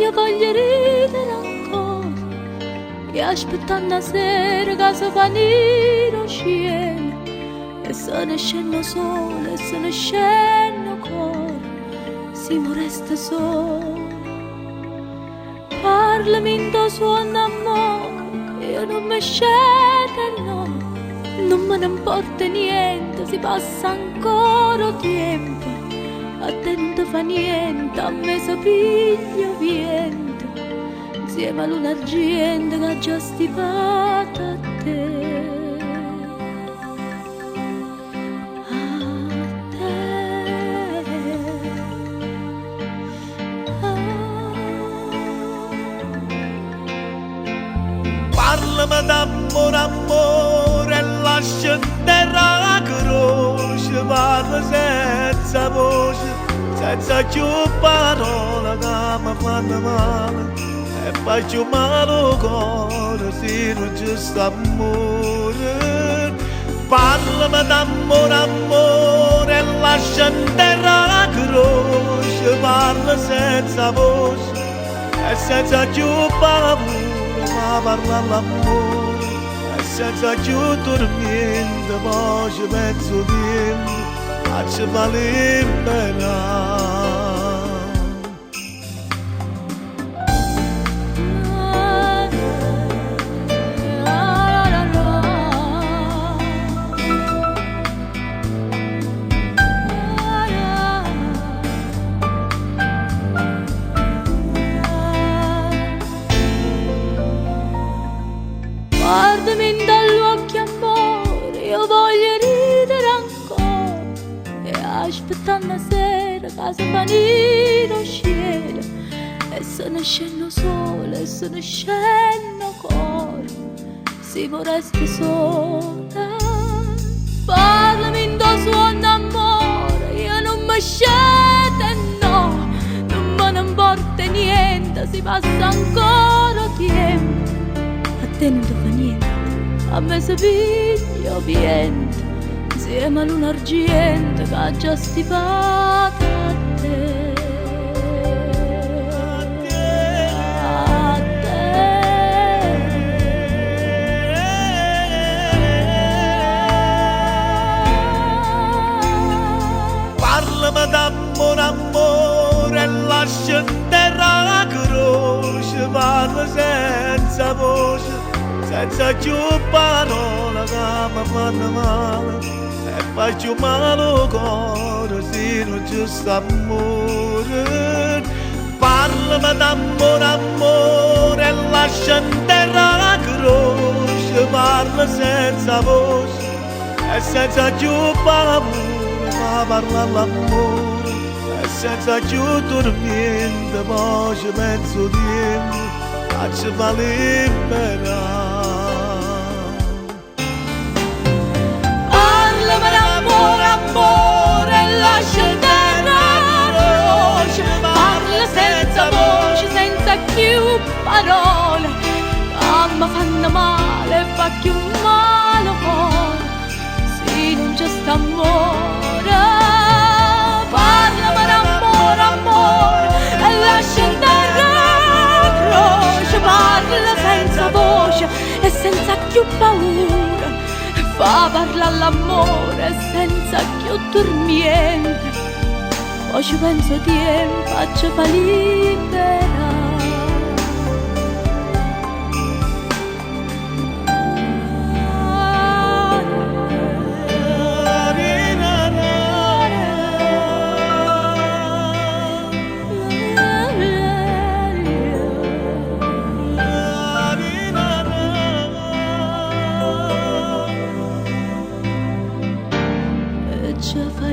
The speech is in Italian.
io voglio ridere ancora e aspettando la sera che si fa nero cielo e se ne scendo sole, e se ne scendo cuore, si mi resta solo. Parlami in tuo suono amore, io non mi scendo, no, non me ne importa niente, si passa ancora tempo, a te non ti fa niente, a me si piglia vento, insieme a luna argento che ha già stipato a te. Parlami d'amore, amore, e lascia terra la croce, parla senza voce, senza più parole che mi fanno male, e faccio male al cuore se non c'è sta amore. Parlami d'amore, amore, e lascia terra la croce, parla senza voce, e senza più paura. Ma parla l'amore e senza più dormire, poi ci penso tempo a ci fa liberare. Guardami dagli occhi amore, io voglio ridere ancora e aspettando la sera che si fa nero cielo e se ne scendo sole, e se ne scendo cuore, si mi resta sola. Parlami in tuo suono amore, io non mi scendo, no, non me ne importa niente, si passa ancora tempo, a te non ti fa niente, a me si piglia vento, insieme a luna argento che ha già stipato a te. Parlami d'amore, amore, e lascia terra la croce, parla senza voce, senza più parole che mi fanno male, e faccio male al cuore se non c'è sta amore. Parlami d'amore, amore, e lascia terra la croce, parla senza voce, e senza più paura. Ma parla l'amore e senza più dormire, poi ci penso tempo a ci fa liberare. Parlami d'amore, amore, e lascia terra la croce, parla senza voce, senza più parole, che mi fanno male, fa più male cuore, se non c'è sta amore. Parlami d'amore, amore, e lascia terra la croce, parla senza voce e senza più paura, fa parlare l'amore senza più dormiente, poi ci penso tempo a ci fa liberare. Ci fa